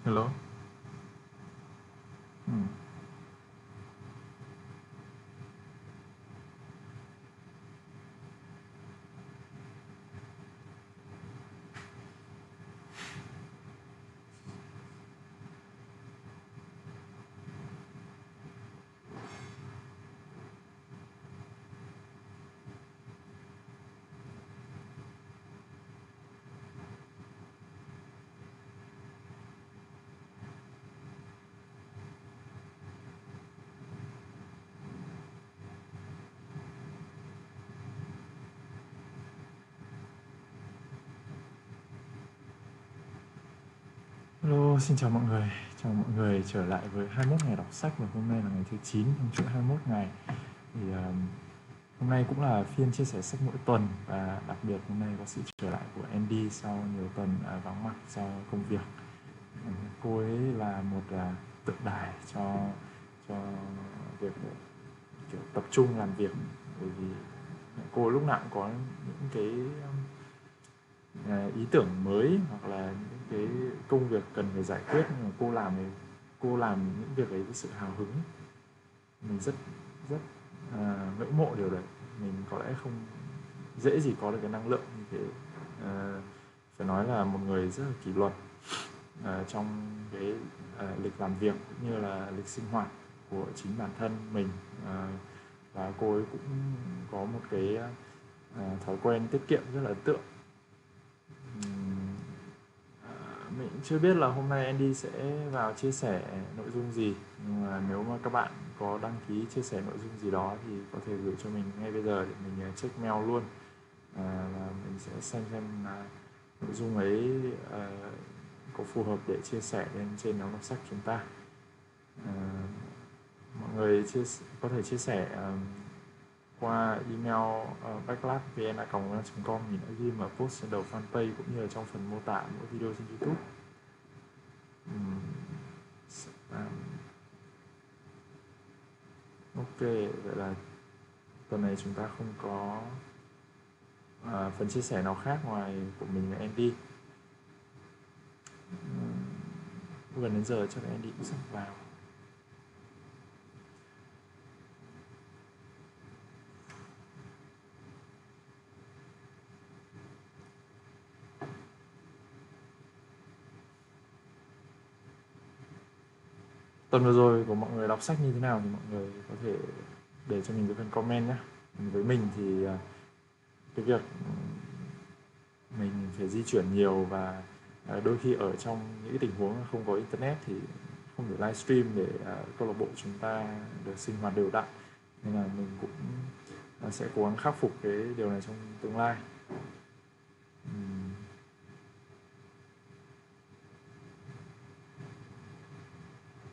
Hello. Ừ. Hello, xin chào mọi người. Chào mọi người trở lại với 21 ngày đọc sách, và hôm nay là ngày thứ 9 trong chuỗi 21 ngày. Thì hôm nay cũng là phiên chia sẻ sách mỗi tuần, và đặc biệt hôm nay có sự trở lại của Andy sau nhiều tuần vắng mặt do công việc. Cô ấy là một tượng đài cho việc kiểu tập trung làm việc, bởi vì cô lúc nào cũng có những cái ý tưởng mới hoặc là những cái công việc cần phải giải quyết, nhưng mà cô làm những việc ấy với sự hào hứng. Mình rất rất ngưỡng mộ điều đấy. Mình có lẽ không dễ gì có được cái năng lượng như thế. Phải nói là một người rất là kỷ luật trong cái lịch làm việc cũng như là lịch sinh hoạt của chính bản thân mình. Và cô ấy cũng có một cái thói quen tiết kiệm rất là ấn tượng. Mình chưa biết là hôm nay Andy sẽ vào chia sẻ nội dung gì, nhưng mà nếu mà các bạn có đăng ký chia sẻ nội dung gì đó thì có thể gửi cho mình ngay bây giờ để mình check mail luôn, và mình sẽ xem nội dung ấy có phù hợp để chia sẻ lên trên nhóm đọc sách chúng ta. Mọi người có thể chia sẻ qua email backlashvn@gmail.com. Mình đã ghi ở post trên đầu fanpage cũng như là trong phần mô tả mỗi video trên YouTube. Ok, vậy là tuần này chúng ta không có phần chia sẻ nào khác ngoài của mình và Andy. Gần đến giờ chắc là Andy cũng sắp vào. Tuần vừa rồi của mọi người đọc sách như thế nào thì mọi người có thể để cho mình cái phần comment nhé. Với mình thì cái việc mình phải di chuyển nhiều, và đôi khi ở trong những cái tình huống không có internet thì không thể livestream để câu lạc bộ chúng ta được sinh hoạt đều đặn, nên là mình cũng sẽ cố gắng khắc phục cái điều này trong tương lai.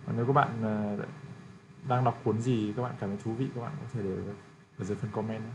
Và nếu các bạn đang đọc cuốn gì các bạn cảm thấy thú vị, các bạn có thể để ở dưới phần comment nhé.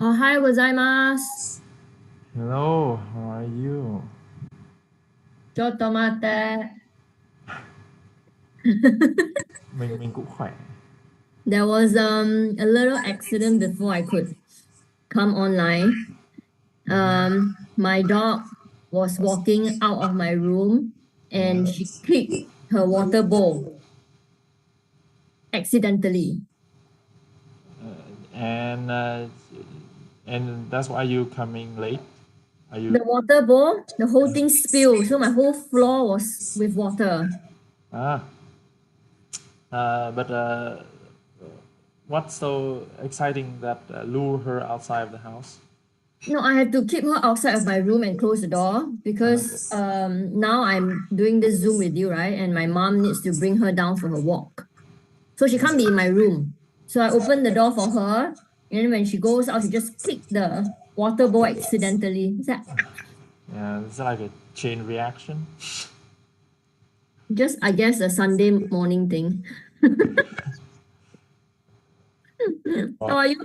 Ohayou gozaimasu. Hello, how are you? Chotto matte. Mình cũng khỏe. There was a little accident before I could come online. My dog was walking out of my room and she kicked her water bowl accidentally. And that's why you coming late? Are you? The water bowl, the whole thing spilled, so my whole floor was with water. But what's so exciting that lure her outside of the house? No, I had to keep her outside of my room and close the door because now I'm doing this Zoom with you, right? And my mom needs to bring her down for her walk. So she can't be in my room. So I opened the door for her, and when she goes out, she just kicked the water bowl accidentally. Is that Yeah, it's like a chain reaction. just, I guess, a Sunday morning thing? How are you?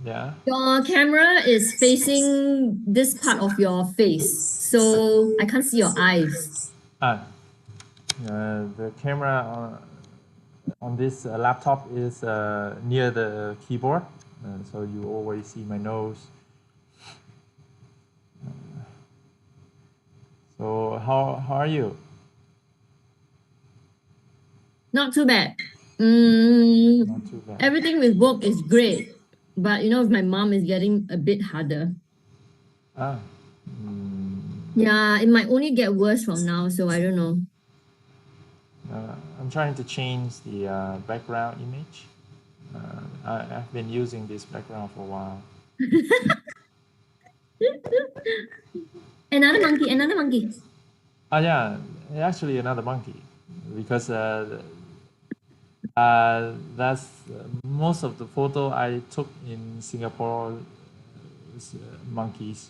Yeah. Your camera is facing this part of your face, so I can't see your eyes. The camera on this laptop is near the keyboard, so you always see my nose. So how are you? Not too bad. Not too bad. Everything with work is great, but you know, my mom is getting a bit harder. Yeah, it might only get worse from now, so I don't know. I'm trying to change the background image. I've been using this background for a while. Another monkey. Yeah, actually another monkey, because that's most of the photo I took in Singapore is monkeys.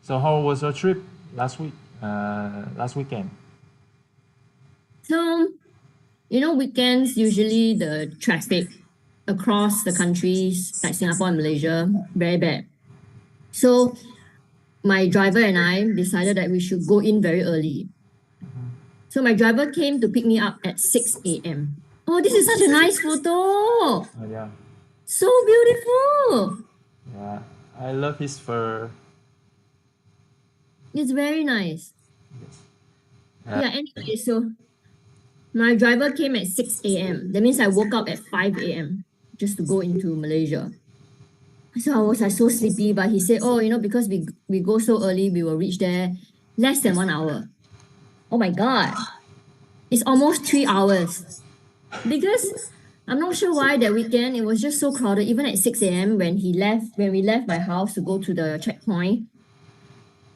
So how was your trip last weekend? So, you know, weekends, usually the traffic across the countries, like Singapore and Malaysia, very bad. So my driver and I decided that we should go in very early. So my driver came to pick me up at 6 a.m. Oh, this is such a nice photo. Yeah. So beautiful. Yeah, I love his fur. It's very nice. Yes. Yeah, anyway, so my driver came at 6 a.m. That means I woke up at 5 a.m. just to go into Malaysia. So I was like so sleepy, but he said, oh, you know, because we go so early, we will reach there less than 1 hour. Oh my God. It's almost 3 hours. Because I'm not sure why that weekend, it was just so crowded. Even at 6 a.m. when we left my house to go to the checkpoint,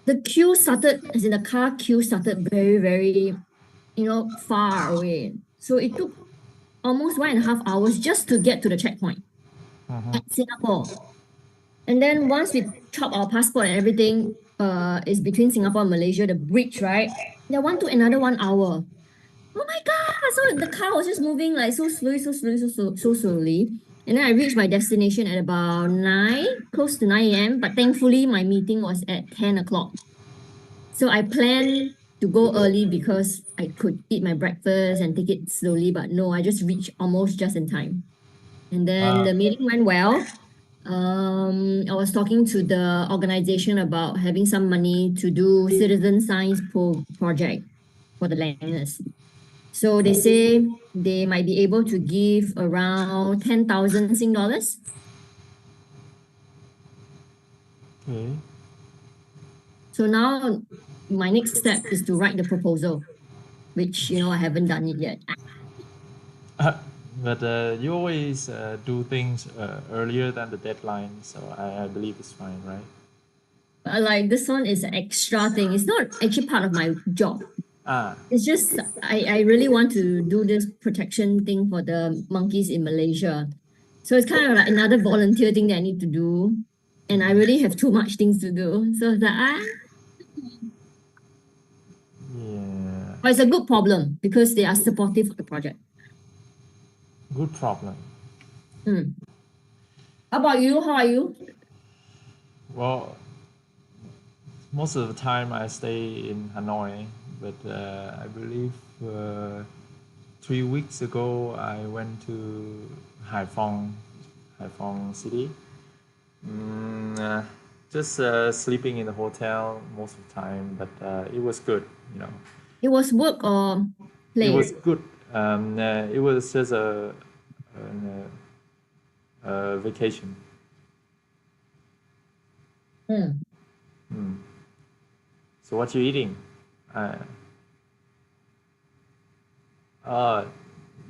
the queue started, as in the car queue started very, very, you know, far away. So it took almost 1.5 hours just to get to the checkpoint at Singapore. And then once we chop our passport and everything, is between Singapore and Malaysia, the bridge, right? They want to another 1 hour. Oh my God! So the car was just moving like so slowly. And then I reached my destination at about 9, close to 9 a.m. But thankfully, my meeting was at 10 o'clock. So I planned to go early because I could eat my breakfast and take it slowly. But no, I just reached almost just in time. And then the meeting went well. I was talking to the organization about having some money to do citizen science project for the learners. So they say they might be able to give around 10,000 Sing dollars. Okay. So now my next step is to write the proposal, which, you know, I haven't done it yet. But you always do things earlier than the deadline, so I believe it's fine, right? Like this one is an extra thing. It's not actually part of my job. It's just I really want to do this protection thing for the monkeys in Malaysia. So it's kind of like another volunteer thing that I need to do. And I really have too much things to do. So it's like, Yeah. But it's a good problem because they are supportive of the project. Good problem. How about you? How are you? Well, most of the time I stay in Hanoi, but I believe 3 weeks ago I went to Haiphong city. Just sleeping in the hotel most of the time, but it was good, you know. It was work or play? It was good. It was just a vacation. So what you eating?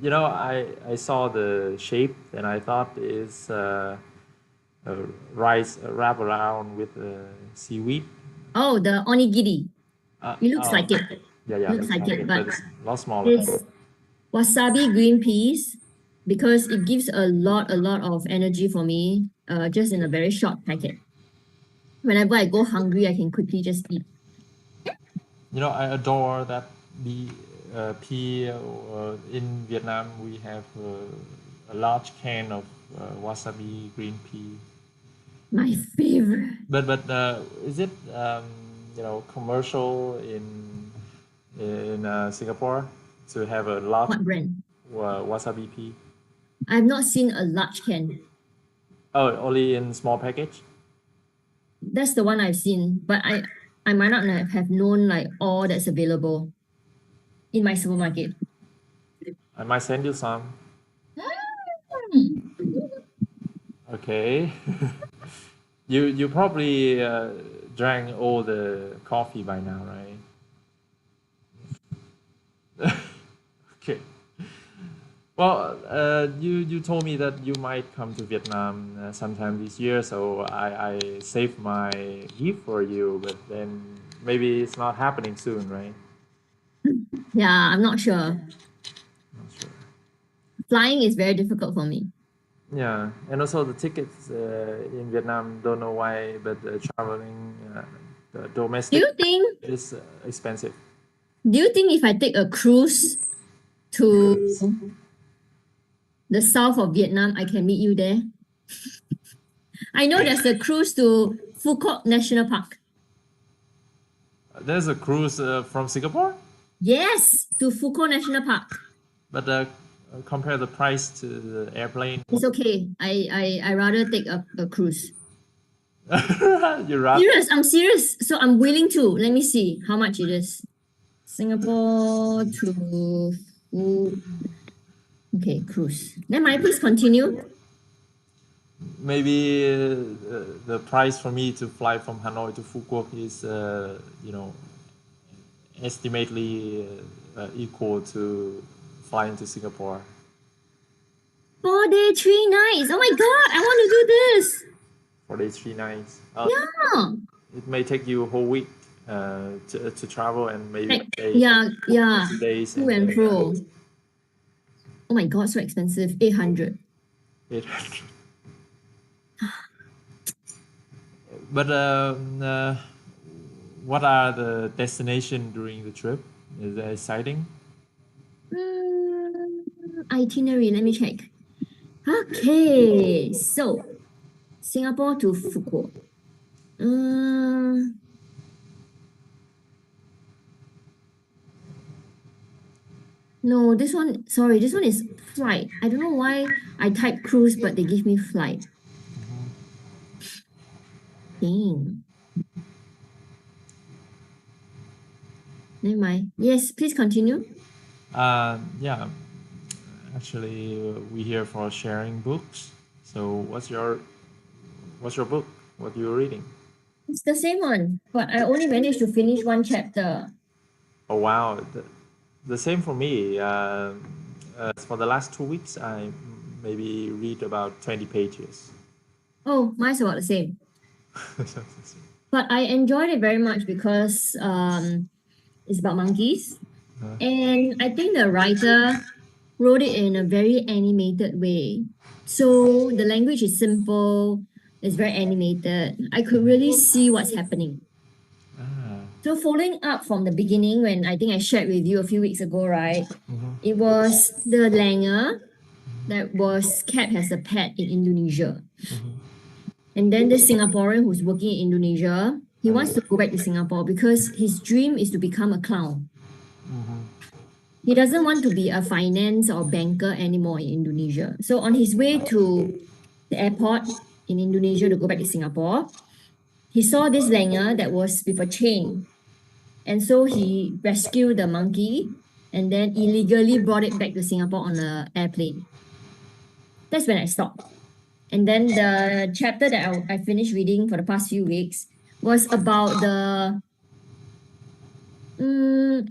You know, I saw the shape and I thought it's rice wrapped around with seaweed. Oh, the onigiri. It looks like it. Yeah. Looks like it, but it's a lot smaller. it's wasabi green peas because it gives a lot of energy for me just in a very short packet. Whenever I go hungry, I can quickly just eat. You know, I adore that the pea. In Vietnam, we have a large can of wasabi green pea. My favorite. But is it you know, commercial in Singapore to have a large What brand? wasabi pea? I've not seen a large can. Oh, only in small package? That's the one I've seen, but I might not have known like all that's available in my supermarket. I might send you some. Okay. You probably drank all the coffee by now, right? Okay. Well, you told me that you might come to Vietnam sometime this year, so I saved my gift for you, but then maybe it's not happening soon, right? Yeah, I'm not sure. Not sure. Flying is very difficult for me. Yeah, and also the tickets in Vietnam, don't know why, but traveling the domestic is expensive. Do you think if I take a cruise to the south of Vietnam, I can meet you there? I know there's a cruise to Phu Quoc National Park. There's a cruise from Singapore? Yes, to Phu Quoc National Park. But compare the price to the airplane. It's okay. I rather take a cruise. You're right. Serious, I'm serious. So I'm willing to. Let me see how much it is. Singapore to okay, cruise. Then might I please continue? Maybe the price for me to fly from Hanoi to Phu Quoc is, you know, estimately equal to flying to Singapore. 4 days, 3 nights. Oh my god, I want to do this. 4 days, 3 nights. Yeah. It may take you a whole week to travel and maybe Like, yeah. 2 days. To and fro. Oh my god, so expensive. 800. 800. But what are the destinations during the trip? Is that exciting? Itinerary, let me check. Okay, so Singapore to Phu Quoc. No, this one, sorry, this one is flight. I don't know why I type cruise, but they give me flight. Dang. Never mind. Yes, please continue. Yeah. Actually, we're here for sharing books. So, what's your book? What you're reading? It's the same one, but I only managed to finish one chapter. Oh wow, the same for me. For the last 2 weeks, I maybe read about 20 pages. Oh, mine's about the same. But I enjoyed it very much because it's about monkeys. And I think the writer wrote it in a very animated way. So the language is simple, it's very animated. I could really see what's happening. So following up from the beginning, when I think I shared with you a few weeks ago, right? It was the langer that was kept as a pet in Indonesia. And then the Singaporean who's working in Indonesia, he wants to go back to Singapore because his dream is to become a clown. He doesn't want to be a finance or banker anymore in Indonesia. So on his way to the airport in Indonesia to go back to Singapore, he saw this langer that was with a chain. And so he rescued the monkey and then illegally brought it back to Singapore on an airplane. That's when I stopped. And then the chapter that I finished reading for the past few weeks was about the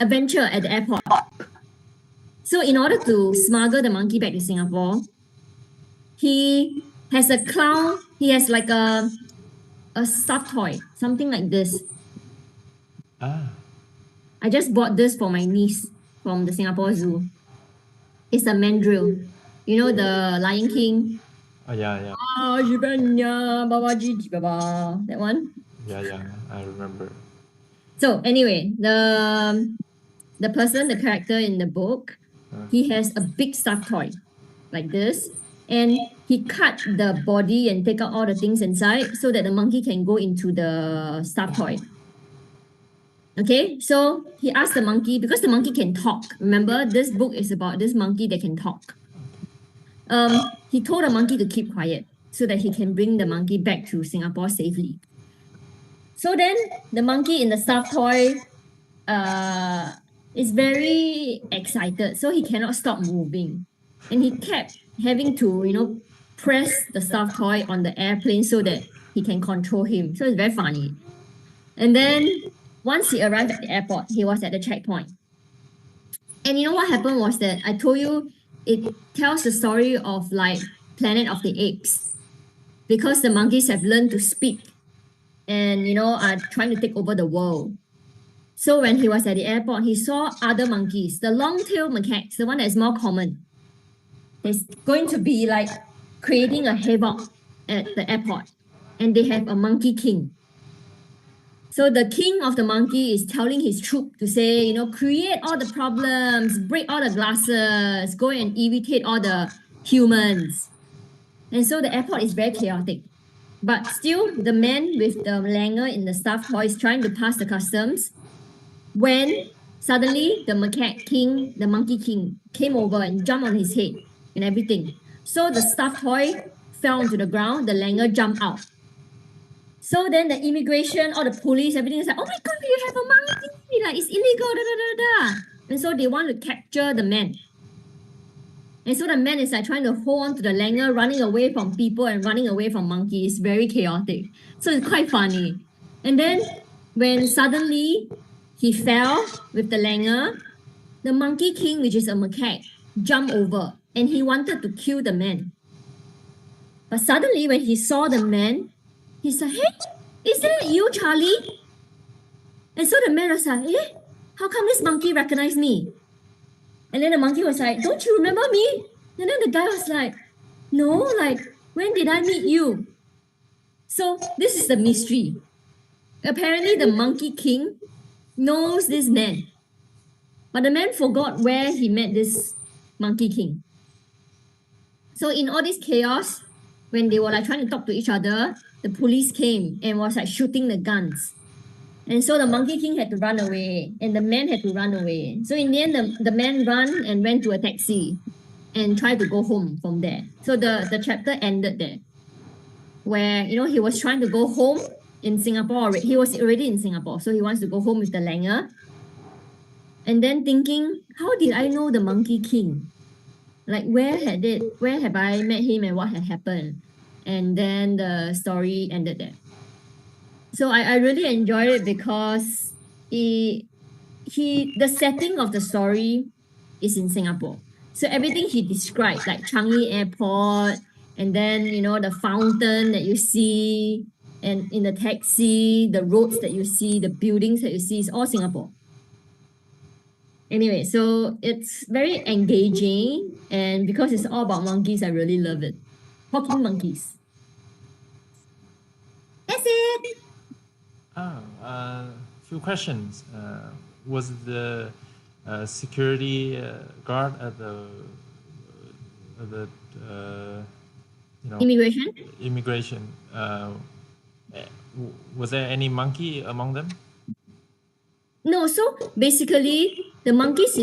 adventure at the airport. So in order to smuggle the monkey back to Singapore, he has a clown, he has like a stuffed toy, something like this. I just bought this for my niece from the Singapore Zoo. It's a mandrill. You know the Lion King? Yeah. That one? Yeah, I remember. So anyway, the person, the character in the book, he has a big stuffed toy like this, and he cut the body and take out all the things inside so that the monkey can go into the stuffed toy. Okay, so he asked the monkey, because the monkey can talk. Remember, this book is about this monkey that can talk. He told the monkey to keep quiet so that he can bring the monkey back to Singapore safely. So then the monkey in the stuffed toy is very excited, so he cannot stop moving. And he kept having to, press the stuffed toy on the airplane so that he can control him. So it's very funny. And then once he arrived at the airport, he was at the checkpoint. And you know what happened was that I told you it tells the story of like Planet of the Apes, because the monkeys have learned to speak and are trying to take over the world. So when he was at the airport, he saw other monkeys, the long-tailed macaques, the one that is more common. It's going to be like creating a havoc at the airport, and they have a monkey king. So the king of the monkey is telling his troop to say, create all the problems, break all the glasses, go and irritate all the humans. And so the airport is very chaotic. But still, the man with the langer in the stuffed toy is trying to pass the customs when suddenly the macaque king, the monkey king, came over and jumped on his head and everything. So the stuffed toy fell onto the ground, the langer jumped out. So then the immigration, all the police, everything is like, oh my God, you have a monkey, like it's illegal, And so they want to capture the man. And so the man is like trying to hold on to the langer, running away from people and running away from monkeys. Very chaotic. So it's quite funny. And then when suddenly he fell with the langer, the monkey king, which is a macaque, jumped over and he wanted to kill the man. But suddenly when he saw the man, he said, hey, is that you, Charlie? And so the man was like, how come this monkey recognized me? And then the monkey was like, don't you remember me? And then the guy was like, no, like, when did I meet you? So this is the mystery. Apparently the monkey king knows this man. But the man forgot where he met this monkey king. So in all this chaos, when they were like trying to talk to each other, the police came and was like shooting the guns. And so the monkey king had to run away and the man had to run away. So in the end, the man ran and went to a taxi and tried to go home from there. So the chapter ended there, where, he was trying to go home in Singapore. He was already in Singapore, so he wants to go home with the langer. And then thinking, how did I know the monkey king? Like, where have I met him and what had happened? And then the story ended there. So I really enjoyed it because the setting of the story is in Singapore. So everything he described, like Changi Airport, and then, the fountain that you see, and in the taxi, the roads that you see, the buildings that you see, is all Singapore. Anyway, so it's very engaging, and because it's all about monkeys, I really love it. Talking monkeys. That's it. few questions. Was the security guard at the Immigration? immigration, was there any monkey among them? No, so basically the monkeys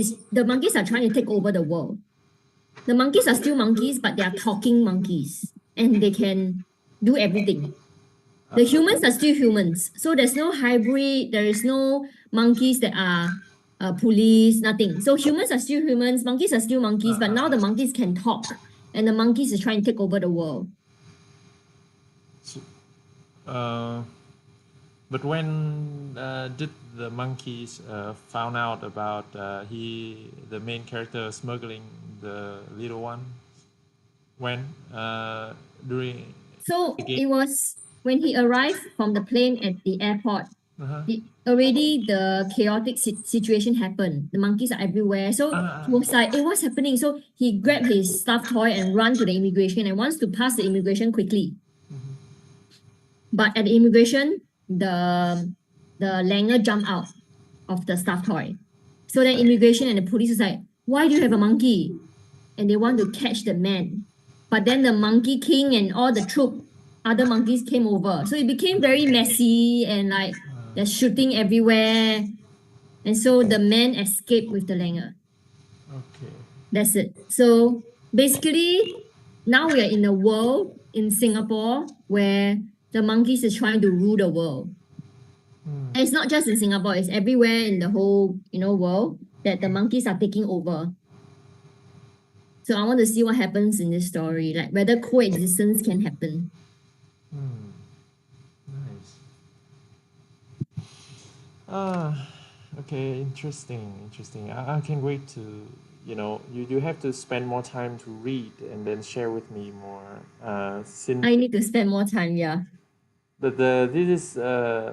are trying to take over the world. The monkeys are still monkeys, but they are talking monkeys and they can do everything. The humans are still humans. So there's no hybrid, there is no monkeys that are police, nothing. So humans are still humans, monkeys are still monkeys, but now the monkeys can talk and the monkeys is trying to take over the world. But when did the monkeys found out about the main character smuggling the little one? When during? So it was when he arrived from the plane at the airport. Already the chaotic situation happened. The monkeys are everywhere. So he was like, hey, what's happening? So he grabbed his stuffed toy and run to the immigration and wants to pass the immigration quickly. But at the immigration, the langer jumped out of the stuffed toy. So then immigration and the police was like, why do you have a monkey? And they want to catch the man. But then the monkey king and all the other monkeys came over. So it became very messy and like there's shooting everywhere. And so the man escaped with the langer. Okay. That's it. So basically, now we are in a world in Singapore where the monkeys is trying to rule the world. And it's not just in Singapore, it's everywhere in the whole, world that the monkeys are taking over. So I want to see what happens in this story, like whether coexistence can happen. Nice. Okay, interesting. I can't wait to, you have to spend more time to read and then share with me more. Since I need to spend more time, yeah. But this is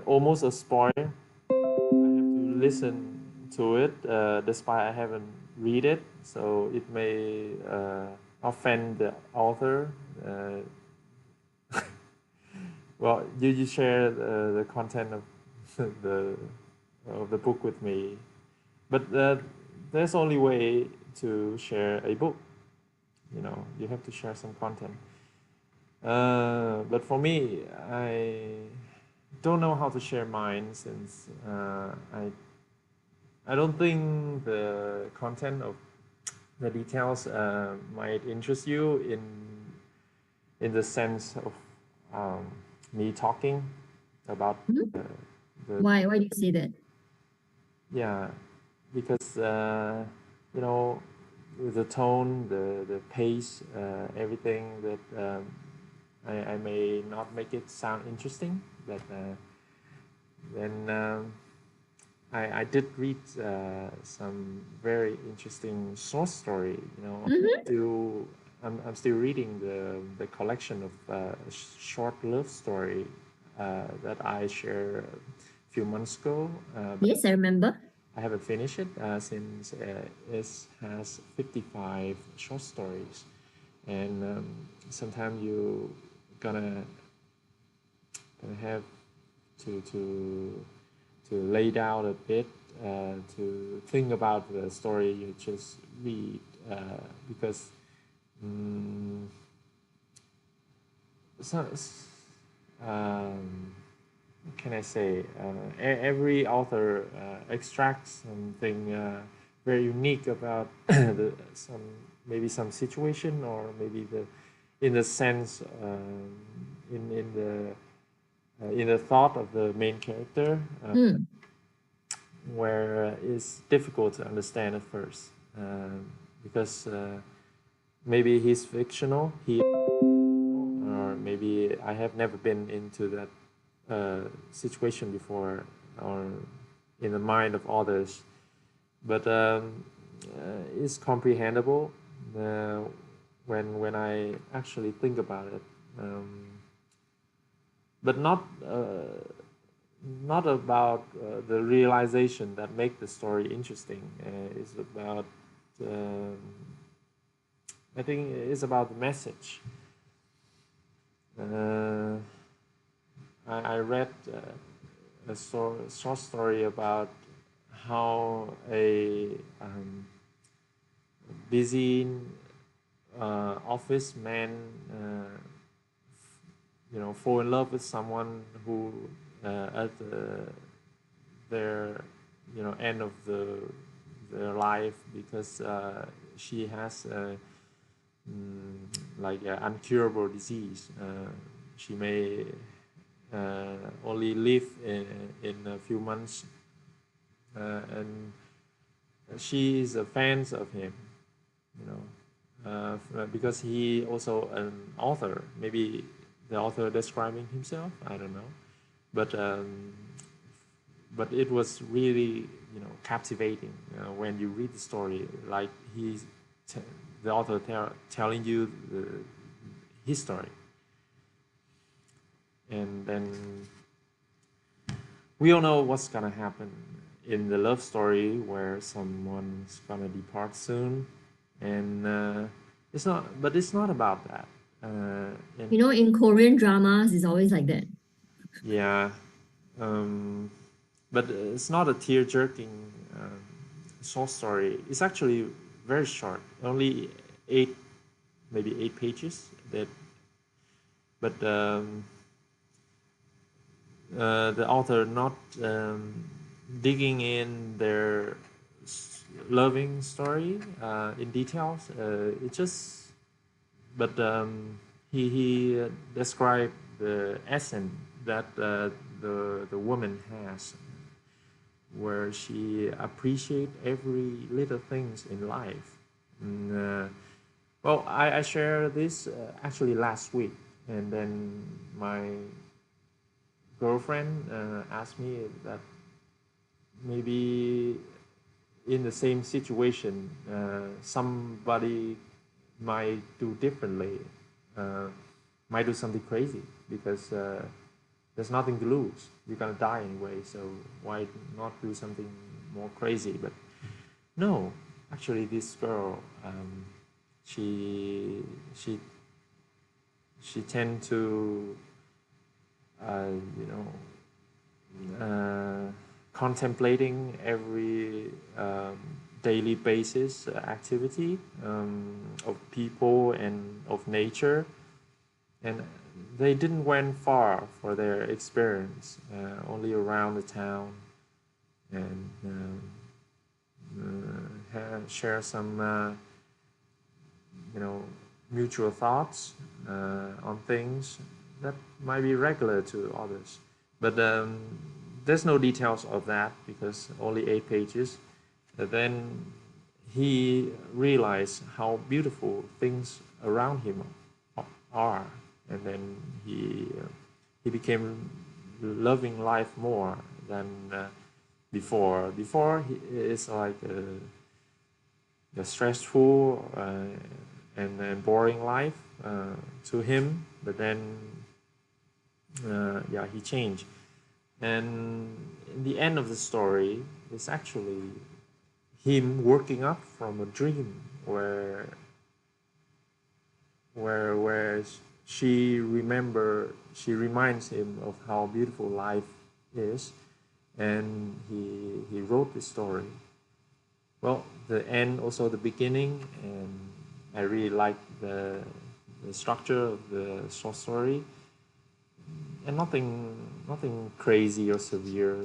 almost a spoiler. I have to listen to it despite I haven't read it, so it may offend the author. Well, you share the content of the book with me, but there's only way to share a book. You have to share some content. But for me, I don't know how to share mine since I don't think the content of the details might interest you in the sense of me talking about the Why do you say that? Yeah, because the tone, the pace, everything that I may not make it sound interesting, but then I did read some very interesting short story. I'm still reading the collection of short love story that I shared a few months ago. Yes, I remember. I haven't finished it since it has 55 short stories, and sometimes you gonna have to lay down a bit to think about the story you just read because what can I say? Every author extracts something very unique about some situation, or maybe in the sense in the thought of the main character, where it's difficult to understand at first because maybe he's fictional, or maybe I have never been into that situation before, or in the mind of others, but it's comprehensible when I actually think about it, but not about the realization that make the story interesting. It's about I think it's about the message. I read short story about how a busy office man, fall in love with someone who at their end of their life, because she has like an uncurable disease. She may only live in a few months, and she is a fan of him, because he also an author. Maybe the author describing himself, I don't know, but it was really captivating when you read the story. Like the author telling you his story, and then we all know what's gonna happen in the love story, where someone's gonna depart soon, and it's not about that. And in Korean dramas, it's always like that. yeah, but it's not a tear-jerking short story. It's actually very short, only maybe 8 pages. But the author not digging in their loving story in details. He described the essence that the woman has, where she appreciate every little things in life. And, well, I shared this actually last week, and then my girlfriend asked me that maybe in the same situation somebody might do differently, might do something crazy, because there's nothing to lose. You're gonna die anyway, so why not do something more crazy? But no, actually, this girl, she tend to contemplating every daily basis activity of people and of nature, and they didn't went far for their experience, only around the town, and share some mutual thoughts on things that might be regular to others. But there's no details of that, because only 8 pages. Then he realized how beautiful things around him are, and then he became loving life more than before. Before, it's like a stressful and boring life to him, but then he changed. And in the end of the story, it's actually him working up from a dream where she reminds him of how beautiful life is, and he wrote this story. Well, the end, also the beginning, and I really like the structure of the short story, and nothing crazy or severe,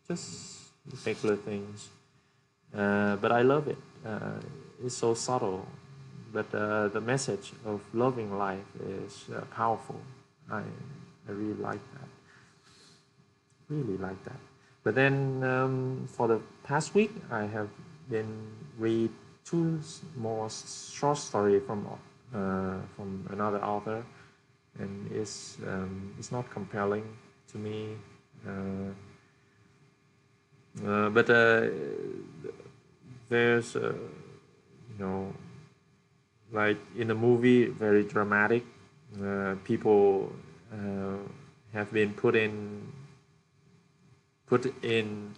just regular things. But I love it. It's so subtle, but the message of loving life is powerful. I really like that. Really like that. But then for the past week, I have been read 2 more short story from another author, and it's not compelling to me. But there's like in the movie, very dramatic. People have been put in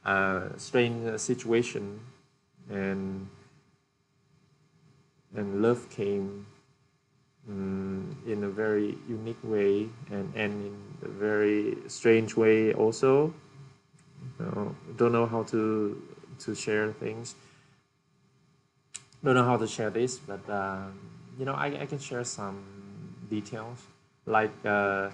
a strange situation, and love came in a very unique way and in a very strange way also. Don't know how to share things. Don't know how to share this, but you know, I can share some details like on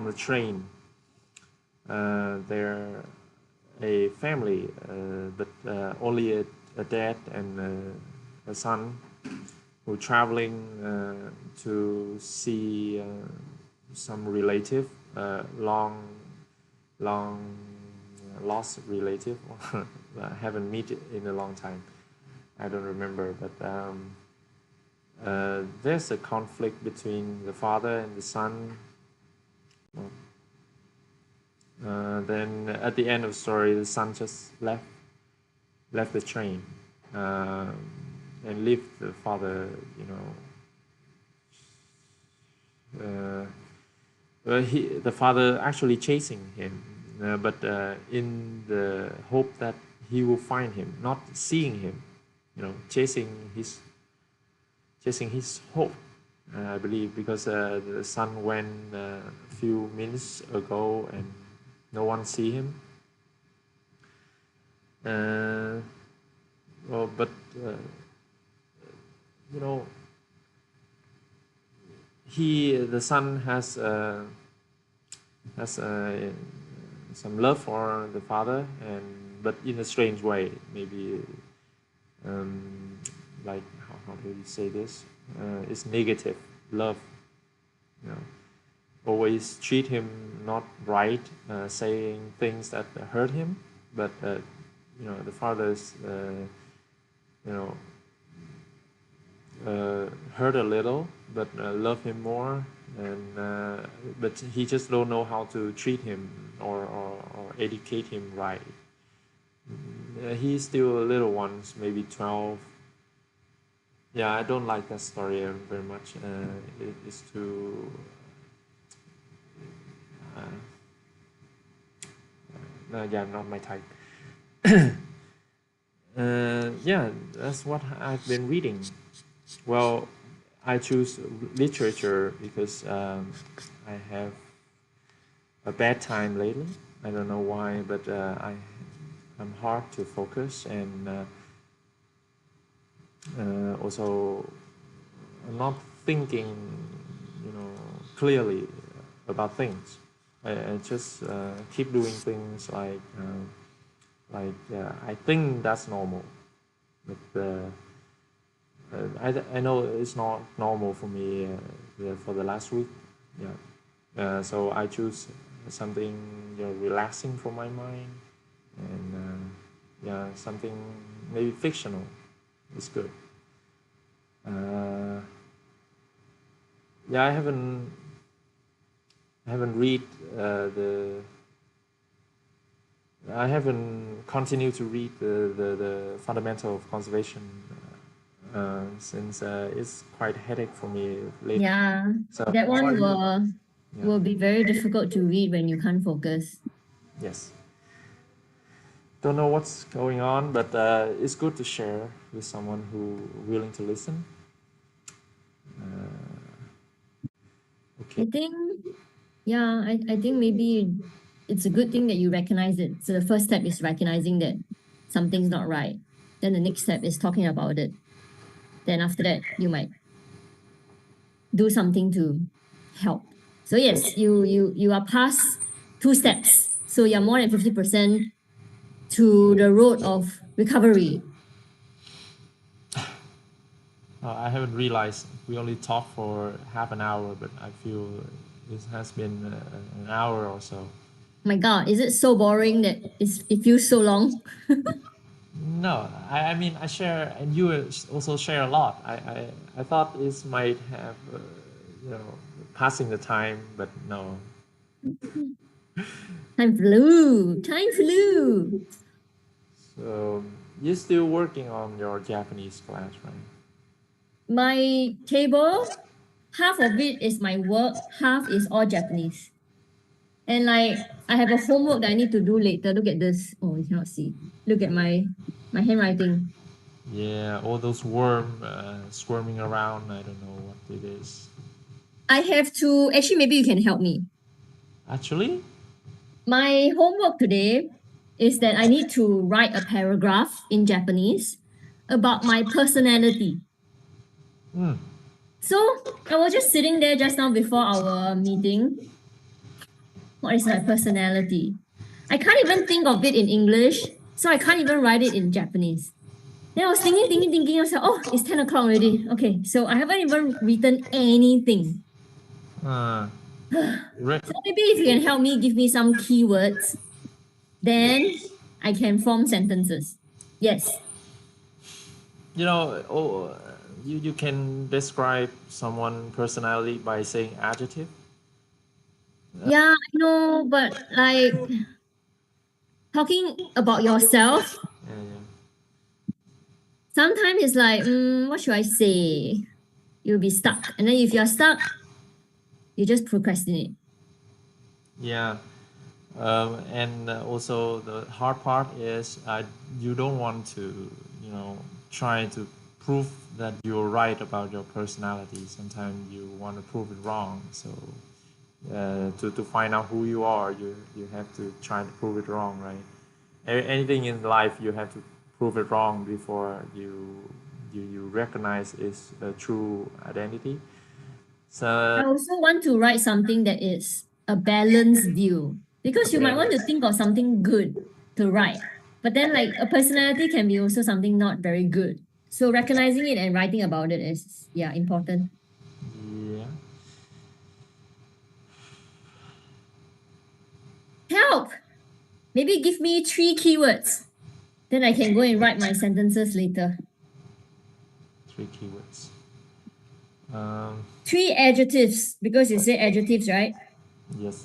the train. They're a family, but only a dad and a son who are traveling to see some relative, long lost relative. I haven't met in a long time. I don't remember, but there's a conflict between the father and the son. Then at the end of the story, the son just left the train and left the father, you know. The father actually chasing him, but in the hope that he will find him, not seeing him, you know, chasing his hope. I believe because the son went a few minutes ago and no one see him. Well, but you know, the son has some love for the father, but in a strange way, maybe like how do you say this? It's negative love, you know. Always treat him not right, saying things that hurt him, but you know, the father's you know, hurt a little, but love him more, and but he just don't know how to treat him or educate him right. He's still a little one, maybe 12. Yeah, I don't like that story very much. It's too yeah, not my type. Yeah, that's what I've been reading. Well, I choose literature because I have a bad time lately. I don't know why, but I'm hard to focus, and also I'm not thinking, you know, clearly about things. I just keep doing things like I think that's normal, but I know it's not normal for me for the last week. Yeah, so I choose something, you know, relaxing for my mind, and yeah, something maybe fictional. It's good. Yeah, I haven't read I haven't continued to read the fundamental of conservation since it's quite a headache for me lately. Yeah, So that how one about you? will be very difficult to read when you can't focus. Yes. Don't know what's going on, but it's good to share with someone who willing to listen. Okay. I think, yeah, I think maybe it's a good thing that you recognize it. So the first step is recognizing that something's not right. Then the next step is talking about it. Then after that, you might do something to help. So yes, you are past 2 steps. So you're more than 50% to the road of recovery. I haven't realized we only talked for half an hour, but I feel it has been an hour or so. My God, is it so boring that it feels so long? No, I mean I share, and you also share a lot. I thought this might have you know, passing the time, but no. Time flew. Time flew. So you're still working on your Japanese class, right? My table, half of it is my work, half is all Japanese. And like I have a homework that I need to do later. Look at this. Oh, you cannot see. Look at my handwriting. Yeah, all those worm squirming around. I don't know what it is. I have to actually maybe you can help me. Actually, My homework today is that I need to write a paragraph in Japanese about my personality. So I was just sitting there just now before our meeting. What is my personality? I can't even think of it in English, so I can't even write it in Japanese. Then I was thinking. I was like, oh, it's 10 o'clock already. Okay, so I haven't even written anything. uh, So maybe if you can help me, give me some keywords, then I can form sentences. Yes. you know, you can describe someone personality by saying adjective. Yeah, I know, but like talking about yourself, Yeah. sometimes it's like, what should I say? You'll be stuck. And then if you're stuck, you just procrastinate. Yeah. And also the hard part is you don't want to, try to prove that you're right about your personality. Sometimes you want to prove it wrong. So to find out who you are, you have to try to prove it wrong, right? Anything in life, you have to prove it wrong before you recognize its true identity. So I also want to write something that is a balanced view because you might want to think of something good to write, but then like a personality can be also something not very good. So recognizing it and writing about it is important. yeah. Help! Maybe give me 3 keywords. Then I can go and write my sentences later. 3 keywords. 3 adjectives because you say adjectives, right? Yes.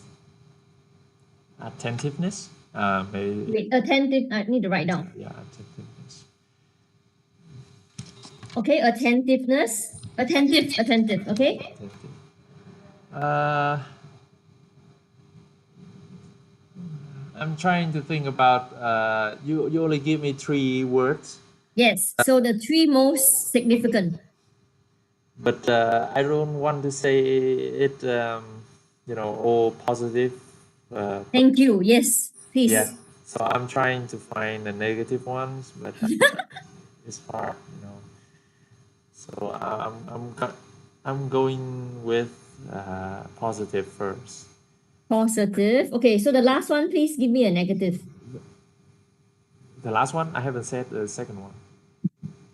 Attentiveness. Maybe. Wait, attentive. I need to write down. Yeah, attentiveness. Okay, attentiveness. Attentive. Okay. Attentive. I'm trying to think about. You only give me 3 words. Yes. So the 3 most significant. But I don't want to say it. All positive. Thank you. Yes, please. Yeah. So I'm trying to find the negative ones, but it's hard, So I'm going with positive first. Positive. Okay, so the last one, please give me a negative. The last one, I haven't said the second one.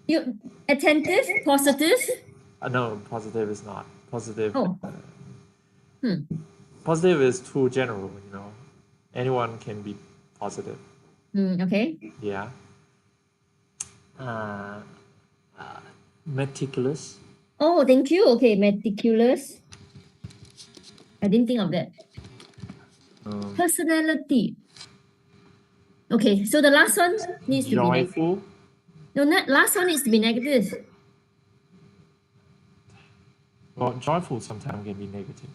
You attentive, positive. No, positive is not positive. Oh. Positive is too general, Anyone can be positive. Okay. Yeah. Meticulous. Oh, thank you. Okay, meticulous. I didn't think of that. Personality. Okay, so the last one needs to be joyful. No, last one needs to be negative. Well, joyful sometimes can be negative.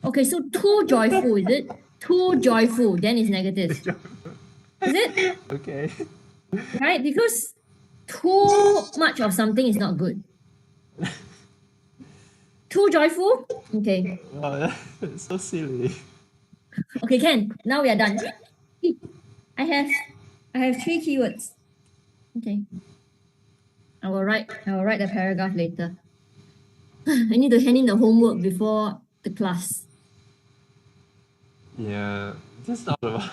Okay, so too joyful, is it? Too joyful, then it's negative. Is it? Okay. Right? Because too much of something is not good. Too joyful? Okay. Oh, it's so silly. Okay, Ken. Now we are done. I have 3 keywords. Okay. I will write the paragraph later. I need to hand in the homework before the class. Yeah, this is not about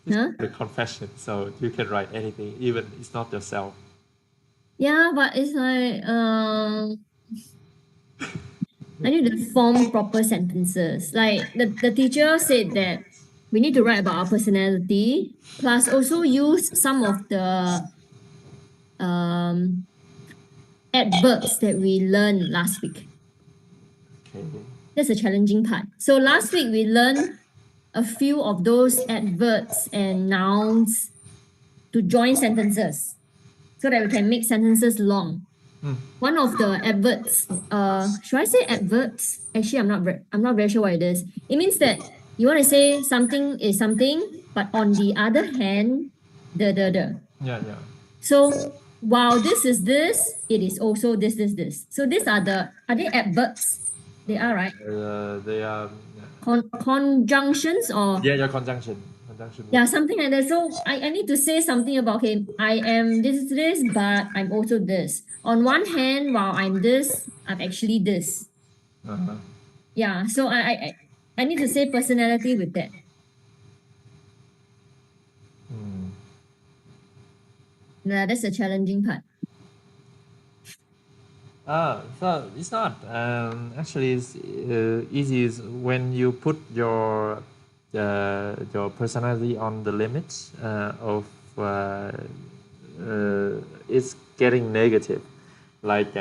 the confession, so you can write anything, even it's not yourself. Yeah, but it's like I need to form proper sentences. Like the teacher said that we need to write about our personality, plus also use some of the adverbs that we learned last week. Okay. That's a challenging part. So last week we learned a few of those adverbs and nouns to join sentences so that we can make sentences long. One of the adverbs, should I say adverbs? Actually, I'm not very sure what it is. It means that You want to say something is something, but on the other hand, the. Yeah, yeah. So while this is this, it is also this. So these are they adverbs? They are, right? They are. Conjunctions or Yeah, conjunction. yeah, something like that. So I need to say something about, okay, I am this, but I'm also this. On one hand, while I'm this, I'm actually this. Uh-huh. Yeah, so I need to say personality with that. Yeah, that's the challenging part. So it's not. Actually, it's easy is when you put your personality on the limits of it's getting negative. Like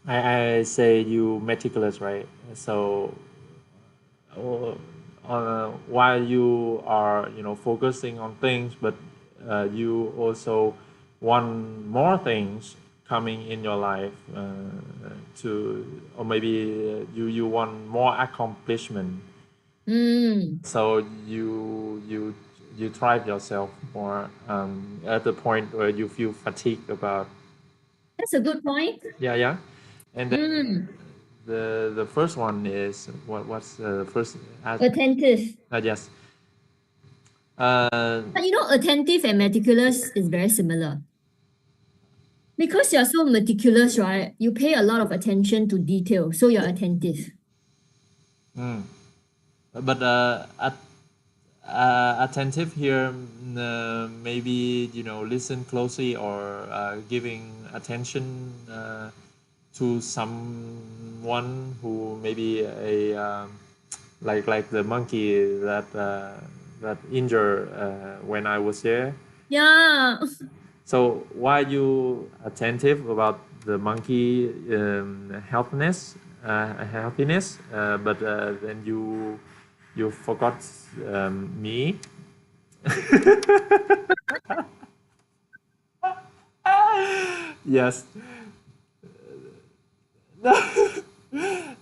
I say you meticulous, right? So while you are focusing on things, but you also want more things coming in your life or maybe you want more accomplishment. So you drive yourself more at the point where you feel fatigued about. That's a good point. Yeah, and then the first one is what's the first? Attentive. Yes. But attentive and meticulous is very similar. Because you're so meticulous, right? You pay a lot of attention to detail, so you're attentive. But attentive here, maybe listen closely or giving attention to someone who maybe a like the monkey that injured when I was there. Yeah. So why you attentive about the monkey healthiness, but then you forgot me. Yes.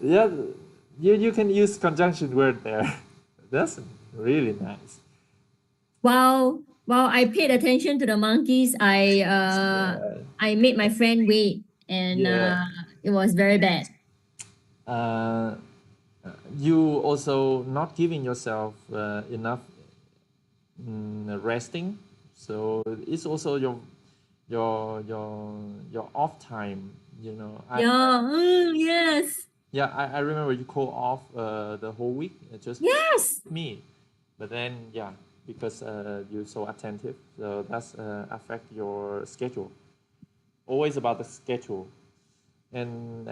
Yeah, you can use conjunction word there. That's really nice. While I paid attention to the monkeys, I made my friend wait, and it was very bad. You also not giving yourself enough resting, so it's also your off time. Yes. Yeah, I remember you call off the whole week. Just Yes. me, but then because you're so attentive, so that's affect your schedule. Always about the schedule, and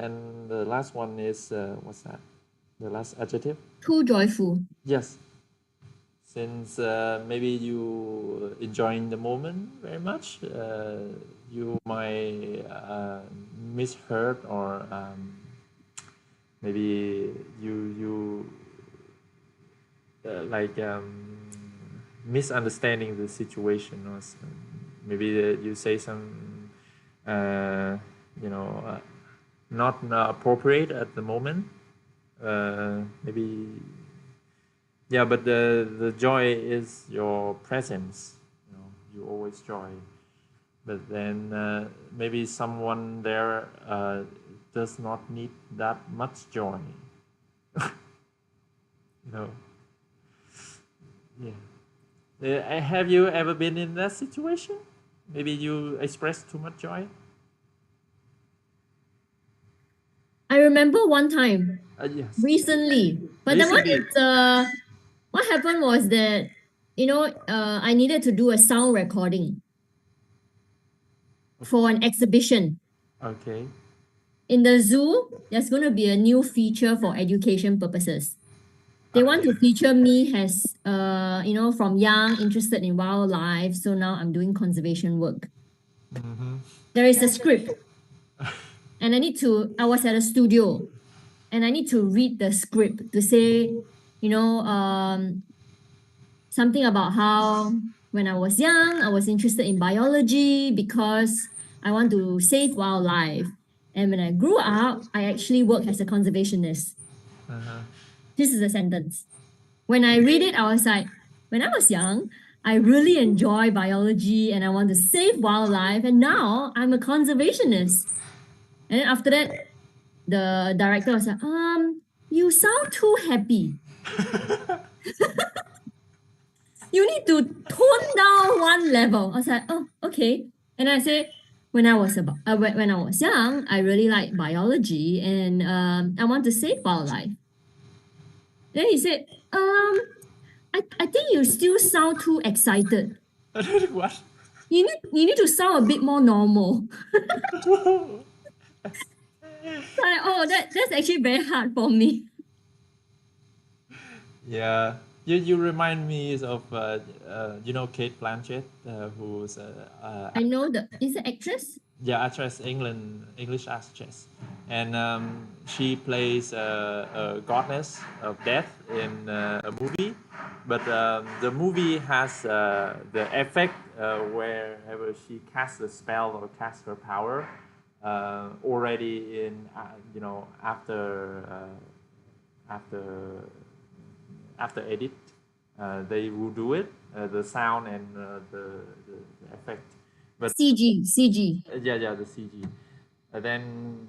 the last one is what's that? The last adjective. Too joyful. Yes. Since maybe you enjoying the moment very much, you might misheard or maybe you like misunderstanding the situation, or maybe you say some not appropriate at the moment. Maybe. Yeah, but the joy is your presence. You always joy. But then maybe someone there does not need that much joy. Yeah. Have you ever been in that situation? Maybe you express too much joy? I remember one time. Yes. Recently. But the one is what happened was that I needed to do a sound recording for an exhibition. Okay. In the zoo, there's going to be a new feature for education purposes. They want to feature me as from young interested in wildlife, so now I'm doing conservation work. There is a script, and I was at a studio, and I need to read the script to say something about how when I was young, I was interested in biology because I want to save wildlife. And when I grew up, I actually work as a conservationist. This is a sentence. when I read it, I was like, when I was young, I really enjoy biology and I want to save wildlife, and now I'm a conservationist. And then after that, the director was like, you sound too happy. You need to tone down one level. I was like, oh, okay. And I said, when I was young, I really like biology and I want to save wildlife. Then he said, I think you still sound too excited. What? You need to sound a bit more normal. Like, oh, that's actually very hard for me. Yeah, you remind me of Kate Blanchett, who's I know is the actress? yeah, actress, English actress, and she plays a goddess of death in a movie, but the movie has the effect wherever she casts a spell or casts her power already in after edit, they will do it, the sound and the effect. But CG. yeah, the CG. Then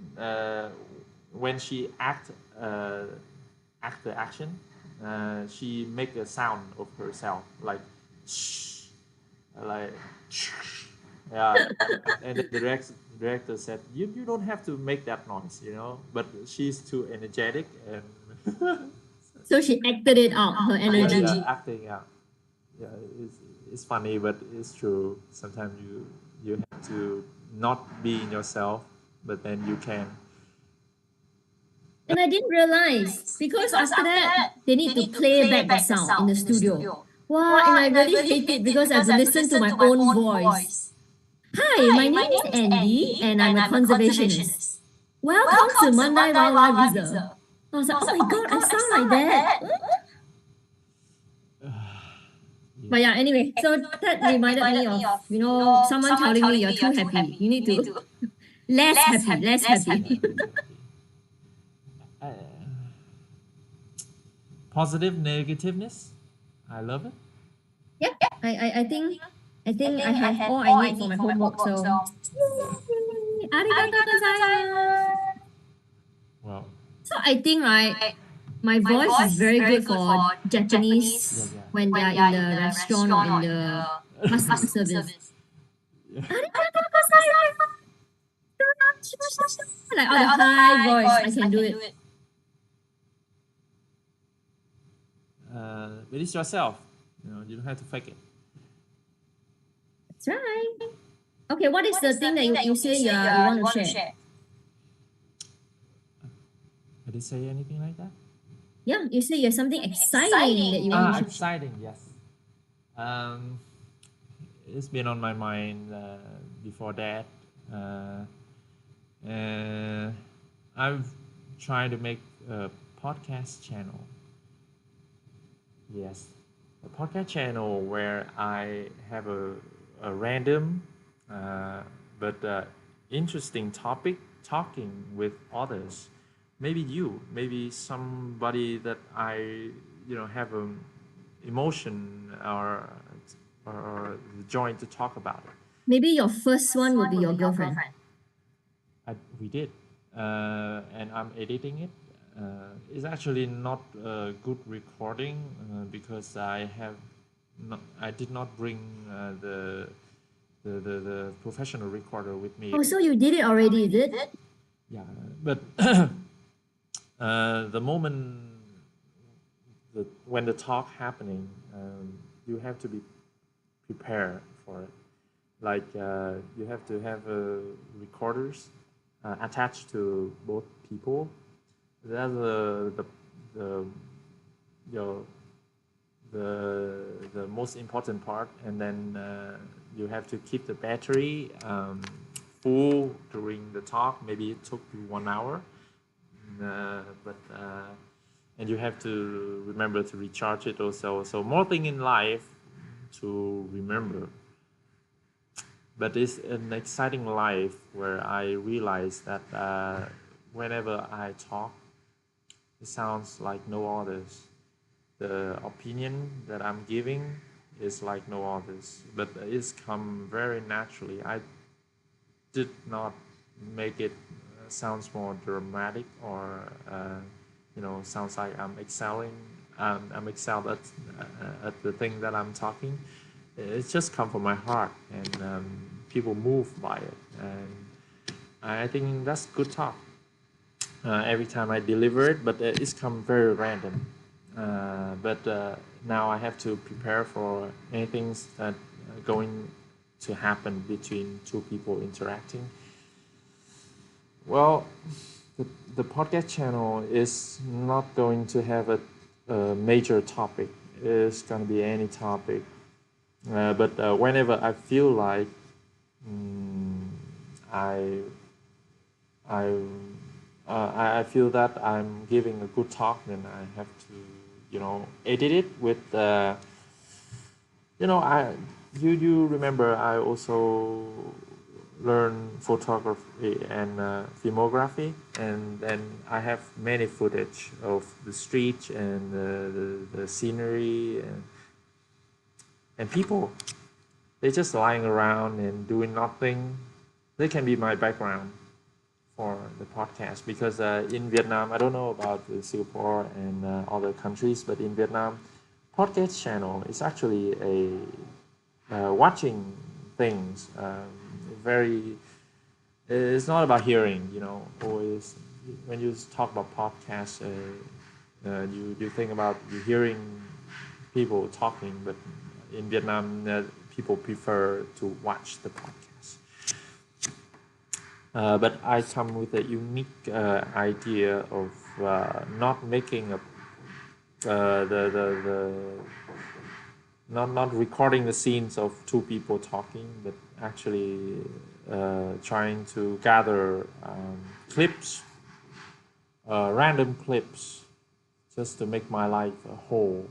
when she act the action, she make a sound of herself like shh, like shh. Yeah, and the director said you don't have to make that noise, but she's too energetic and. So she acted it out, her energy. Yeah, acting out. Yeah, it's funny, but it's true. Sometimes you have to not be in yourself, but then you can. And I didn't realize because after that they need to play back the sound in the studio. Wow, and I really hate it because I have to listen to my own voice. Hi, my name is Andy and I'm a conservationist. Welcome to Mandai Wildlife Reserve. I was like, oh my god, I sound like that. But yeah, anyway, so that reminded me of, someone telling me you're too happy. You need to less happy. Positive negativeness. I love it. Yeah, I think I have all I need for my homework. So, arigato gozaimasu. Wow. So I think my voice is very good for Japanese when they are in the restaurant or in the customer service. Arigato gozaimasu. Like all the high voice, I can do it. But it's yourself. You don't have to fake it. That's right. Okay, what is the thing that you say you want to share? I did say anything like that? Yeah, you say you have something exciting that you want to share. Exciting, yes. It's been on my mind before that. I've tried to make a podcast channel. Yes, a podcast channel where I have a random but interesting topic talking with others. Maybe you, maybe somebody that I have an emotion or joy to talk about. Maybe your first one would be your girlfriend. We did, and I'm editing it. It's actually not a good recording because I did not bring the professional recorder with me. Oh, so you did it already, is it? Yeah, but the moment when the talk happening, you have to be prepared for it. Like you have to have recorders attached to both people. That's the most important part, and then you have to keep the battery full during the talk. Maybe it took you 1 hour, and you have to remember to recharge it also. So more thing in life to remember. But it's an exciting life where I realize that whenever I talk, it sounds like no others. the opinion that I'm giving is like no others, but it's come very naturally. I did not make it sounds more dramatic or sounds like I'm excelling. I'm excelled at the thing that I'm talking. It's just come from my heart, and people move by it, and I think that's good talk. Every time I deliver it, but it's come very random. But now I have to prepare for anything that going to happen between two people interacting. Well, the podcast channel is not going to have a major topic. It's going to be any topic. But whenever I feel like I feel that I'm giving a good talk, then I have to, edit it with, you remember I also learned photography and filmography, and then I have many footage of the street and the scenery and people. They're just lying around and doing nothing. They can be my background for the podcast, because in Vietnam, I don't know about Singapore and other countries, but in Vietnam, podcast channel is actually a watching things. It's not about hearing, always when you talk about podcasts, you think about you hearing people talking, but in Vietnam, people prefer to watch the podcast. But I come with a unique idea of not making not recording the scenes of two people talking, but actually trying to gather clips, random clips, just to make my life a whole,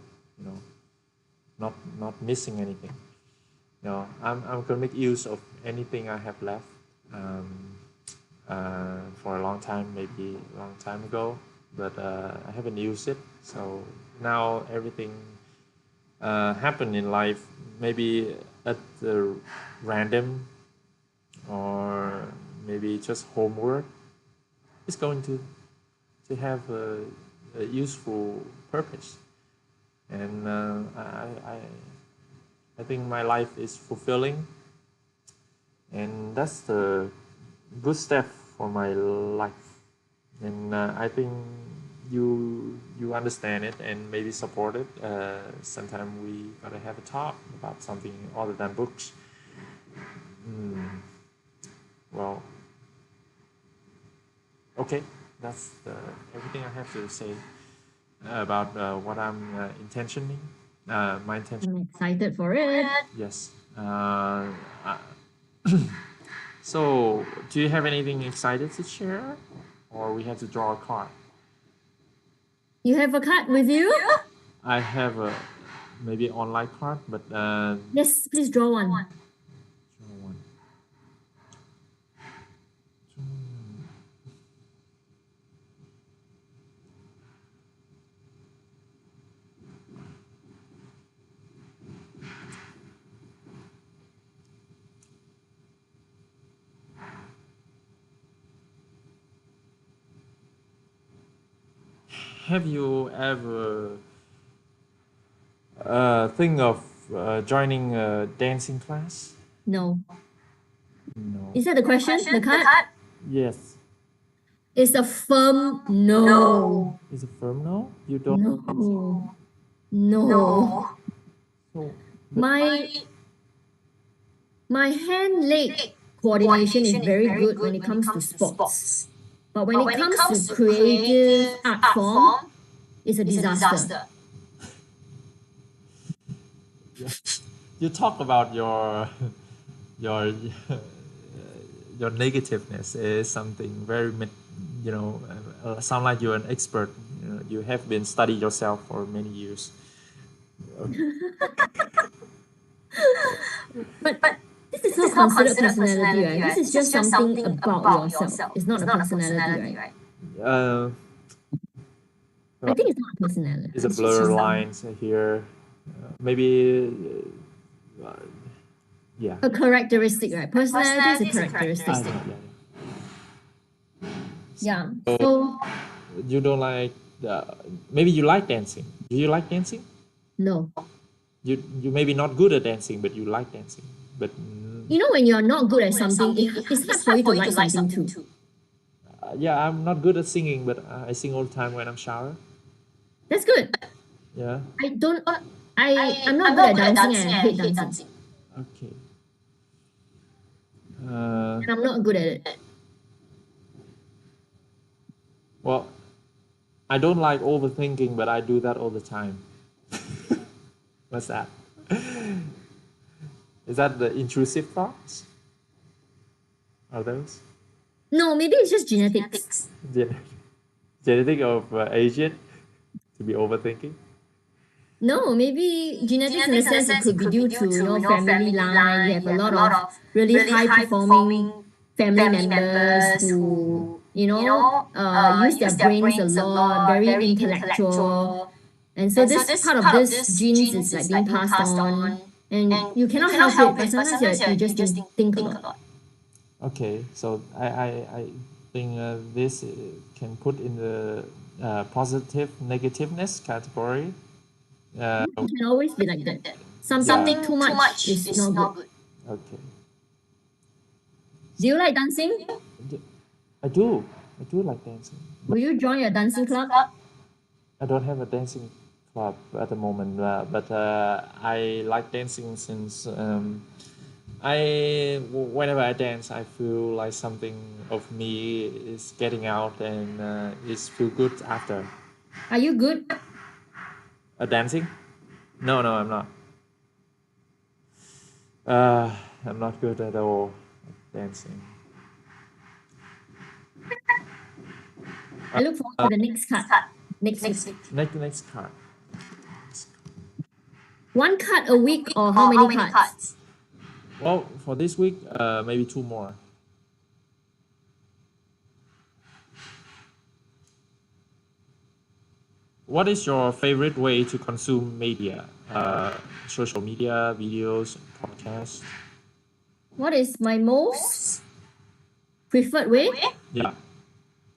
not missing anything. I'm gonna make use of anything I have left. For a long time, maybe a long time ago, but I haven't used it. So now everything happened in life, maybe at the random, or maybe just homework. It's going to have a useful purpose, and I think my life is fulfilling, and that's the good step for my life, and I think you understand it and maybe support it. Sometimes we gotta have a talk about something other than books. Well, okay, that's everything I have to say about what I'm intentioning. My intention. I'm excited for it. Yes. So, do you have anything excited to share, or we have to draw a card? You have a card with you? I have a maybe online card, but Yes, please draw one. draw one. Have you ever think of joining a dancing class? No. No. Is that the question? The card? Yes. It's a firm no. Is it firm no? You don't. No. No. So, My hand-leg coordination is very good when it comes to sports. But when it comes to creative art form, it's a disaster. you talk about your negativeness is something very sound like you're an expert. You have been studying yourself for many years. But this is not considered personality, right? This is just something about yourself. It's not a personality, right? I think it's not personality. It's a blur lines here. Maybe, yeah. A characteristic, right? Personality is a characteristic. Yeah. So You don't like. Maybe you like dancing. Do you like dancing? no. You maybe not good at dancing, but you like dancing. But You know, when you're not good at something, it's hard for you to like something too. yeah, I'm not good at singing, but I sing all the time when I'm shower. That's good. Yeah. I'm not good at dancing and I hate dancing. Okay. And I'm not good at it. Well, I don't like overthinking, but I do that all the time. What's that? Is that the intrusive thoughts? Are those? No, maybe it's just genetics. Genetic of Asian to be overthinking? No, maybe genetics in the sense it could be due to, you know, family line. You have a lot of really high performing family members who, you know, use their brains a lot, very intellectual. And so this part of this genes is like being passed on. And you cannot help it, but sometimes you just think a lot. Okay, so I think this can put in the positive negativeness category. It can always be like that. Something too much is not good. Okay. Do you like dancing? I do like dancing. Will you join a dancing club? I don't have a dancing club at the moment, but I like dancing since whenever I dance, I feel like something of me is getting out and it's feel good after. Are you good? Dancing? No, I'm not. I'm not good at all at dancing. I look forward to the next card. Next week. Next card. One card a week or how many cards? Well, for this week, maybe 2 more. What is your favorite way to consume media? Social media, videos, podcasts? What is my most preferred way? Yeah,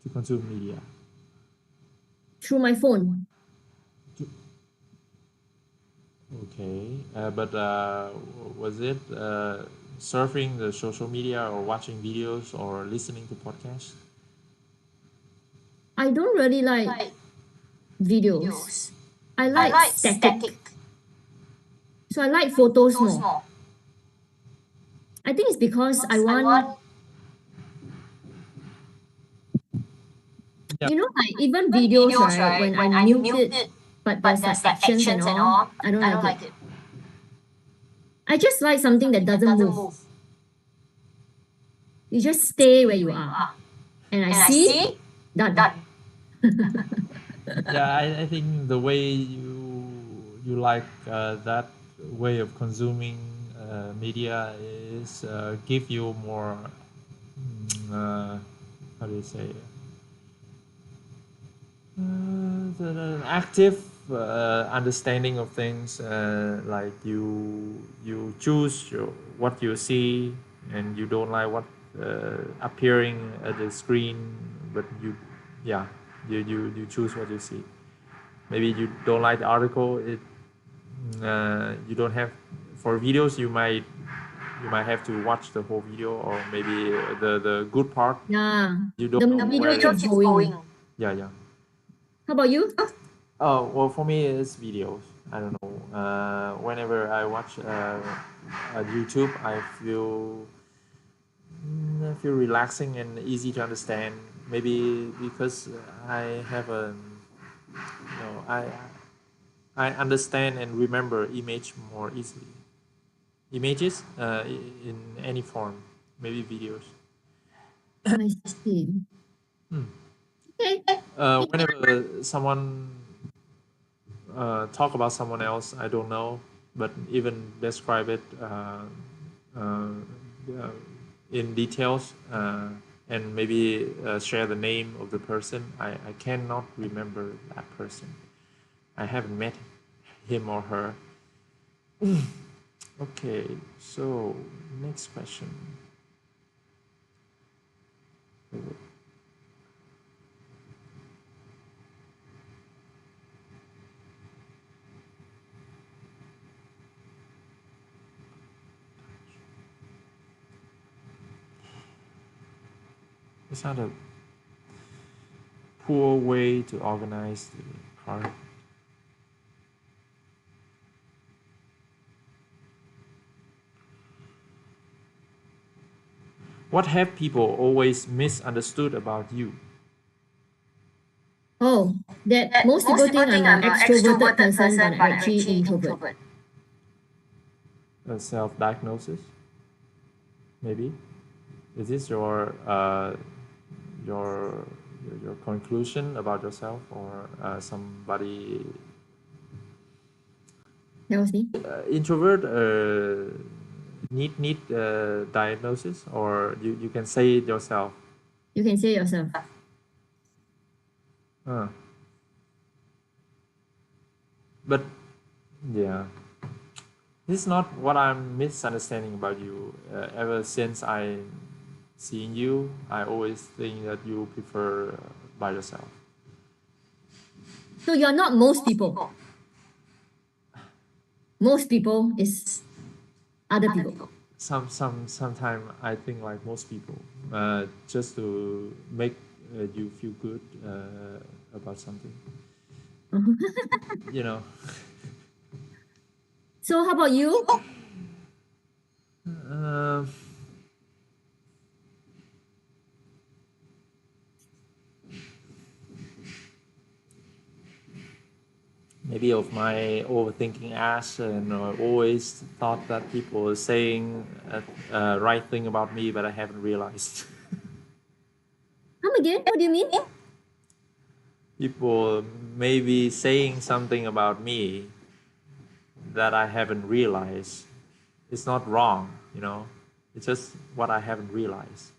to consume media. Through my phone. Okay, but was it surfing the social media or watching videos or listening to podcasts? I don't really like videos. I like static. So I like photos more. I think it's because I want Yeah. you know, like even videos, right? When I mute it, but there's like actions and all, I don't like it. I just like something that doesn't move. You just stay where you are. And I see, done. Yeah, I think the way you like that way of consuming media is give you more how do you say the active understanding of things, like you choose what you see and you don't like what appearing at the screen, but you choose what you see. Maybe you don't like the article, you don't have, for videos you might have to watch the whole video, or maybe the good part. Yeah. You don't The know video where keeps going. yeah. How about you? Oh, well, for me it's videos. I don't know. Whenever I watch YouTube, I feel relaxing and easy to understand. Maybe because I have I understand and remember image more easily. Images in any form, maybe videos. I see. Okay. Whenever someone talk about someone else I don't know, but even describe it in details, and maybe share the name of the person. I cannot remember that person. I haven't met him or her. Okay, so next question. It's not a poor way to organize the card. What have people always misunderstood about you? Oh, that most people think I'm an extroverted person, but I'm actually introvert. A self-diagnosis, maybe. Is this your conclusion about yourself, or somebody? That was me. Introvert need diagnosis, or you can say it yourself. You can say yourself. But yeah, this is not what I'm misunderstanding about you. Ever since I seen you, I always think that you prefer by yourself. So you're not most people. Most people is other people. Sometimes I think like most people, just to make you feel good about something. You know. So how about you? Maybe of my overthinking ass, and I always thought that people were saying right thing about me, but I haven't realized. Come again? What do you mean? People may be saying something about me that I haven't realized. It's not wrong, you know. It's just what I haven't realized.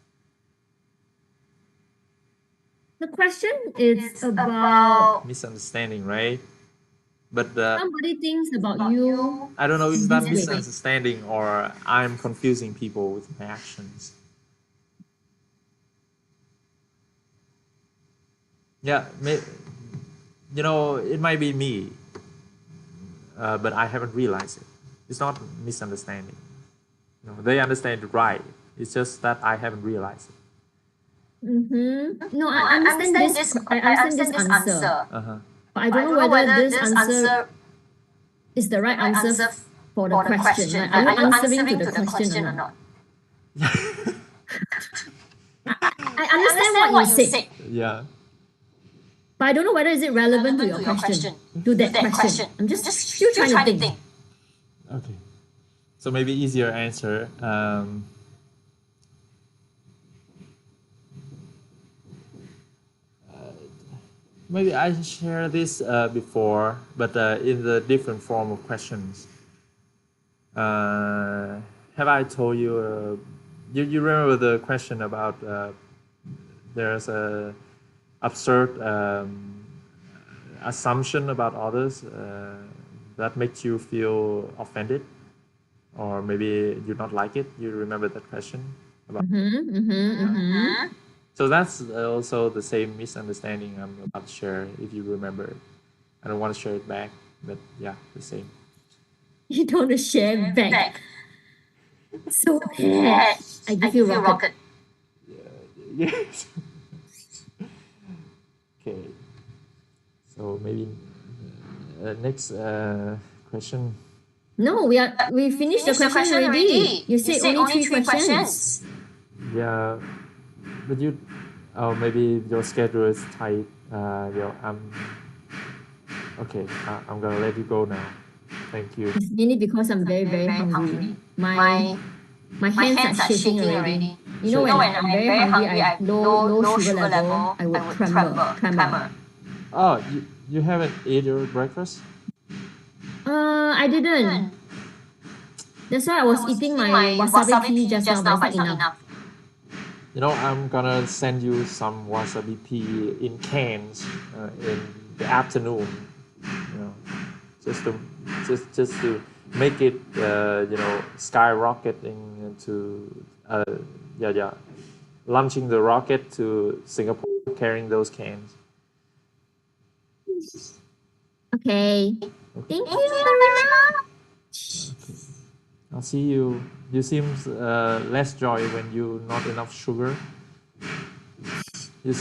The question is about misunderstanding, right? But somebody thinks about you. I don't know if that's this way. misunderstanding or I'm confusing people with my actions. Yeah, you know, it might be me, but I haven't realized it. It's not misunderstanding. You know, they understand it right. It's just that I haven't realized it. No, I understand this. I understand this answer. But I don't know whether this answer is the right answer for the question. Like, are you answering to the question or not? I understand what you said. Yeah. But I don't know whether is it relevant to your question, to that question. I'm just still trying to think. Okay. So maybe easier answer. Maybe I shared this before, but in the different form of questions. Have I told you? You remember the question about there's a absurd assumption about others that makes you feel offended, or maybe you not like it. You remember that question about? So that's also the same misunderstanding I'm about to share, if you remember it. I don't want to share it back, but yeah, the same. You don't want to share back. So bad. I give you rocket. Yes. Okay. So maybe next question. No, we finished the question already. You said only 3 questions. Yeah, but maybe your schedule is tight. Okay, I'm gonna let you go now. Thank you. It's mainly because I'm very, very hungry. My hands are shaking already. You know, when I'm very hungry, I low sugar level, I would tremble. Oh, you haven't ate your breakfast? I didn't. That's why I was eating my wasabi tea just now, but it's not enough. You know, I'm gonna send you some wasabi tea in cans in the afternoon. You know, just to make it skyrocketing into launching the rocket to Singapore carrying those cans. Okay. Thank you very much. I'll see you. You seem less joy when you not enough sugar.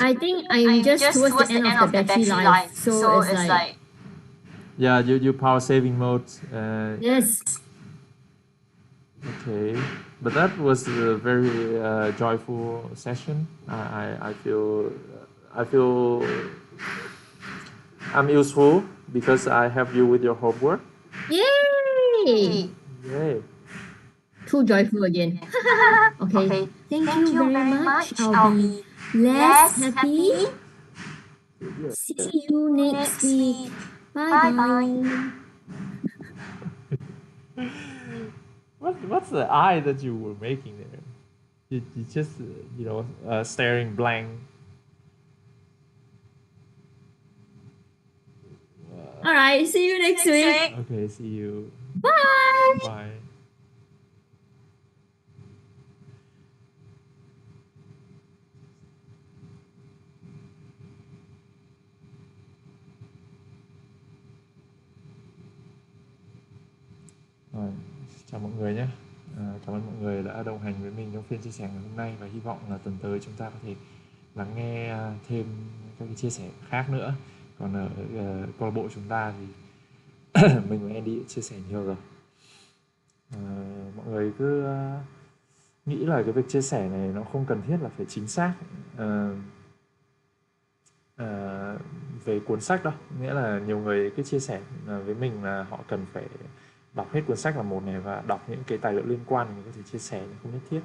I think I'm just towards the end of the battery life, so it's like yeah, you power saving mode. yes. Okay, but that was a very joyful session. I feel I'm useful because I help you with your homework. Yay! Yay! Too joyful again. Okay. Thank you very much. I'll be less happy. See you next week. Bye bye. What's the eye that you were making there? You just staring blank. All right. See you next week. Okay, see you. Bye. Bye. Rồi, chào mọi người nhé. Cảm ơn mọi người đã đồng hành với mình trong phiên chia sẻ ngày hôm nay và hy vọng là tuần tới chúng ta có thể lắng nghe thêm các cái chia sẻ khác nữa. Còn ở câu lạc bộ chúng ta thì mình và Andy chia sẻ nhiều rồi. Mọi người cứ nghĩ là cái việc chia sẻ này nó không cần thiết là phải chính xác về cuốn sách đâu. Nghĩa là nhiều người cứ chia sẻ với mình là họ cần phải đọc hết cuốn sách là một này và đọc những cái tài liệu liên quan thì mình có thể chia sẻ, nhưng không nhất thiết.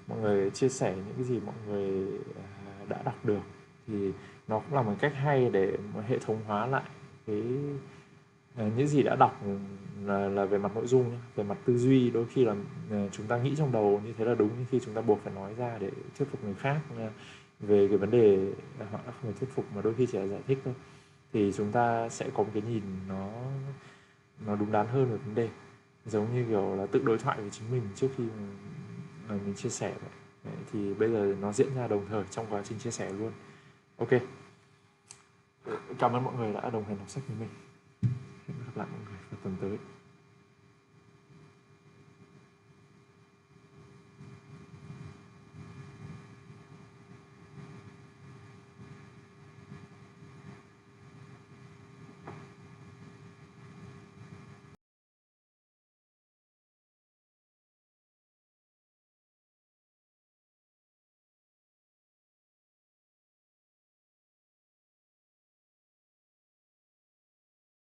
Mọi người chia sẻ những cái gì mọi người đã đọc được thì nó cũng là một cách hay để hệ thống hóa lại cái những gì đã đọc là về mặt nội dung, về mặt tư duy. Đôi khi là chúng ta nghĩ trong đầu như thế là đúng, nhưng khi chúng ta buộc phải nói ra để thuyết phục người khác về cái vấn đề họ đã không phải thuyết phục mà đôi khi chỉ là giải thích thôi, thì chúng ta sẽ có một cái nhìn nó đúng đắn hơn về vấn đề, giống như kiểu là tự đối thoại với chính mình trước khi mình chia sẻ vậy. Đấy, thì bây giờ nó diễn ra đồng thời trong quá trình chia sẻ luôn. Ok, cảm ơn mọi người đã đồng hành đọc sách với mình. Hẹn gặp lại mọi người vào tuần tới.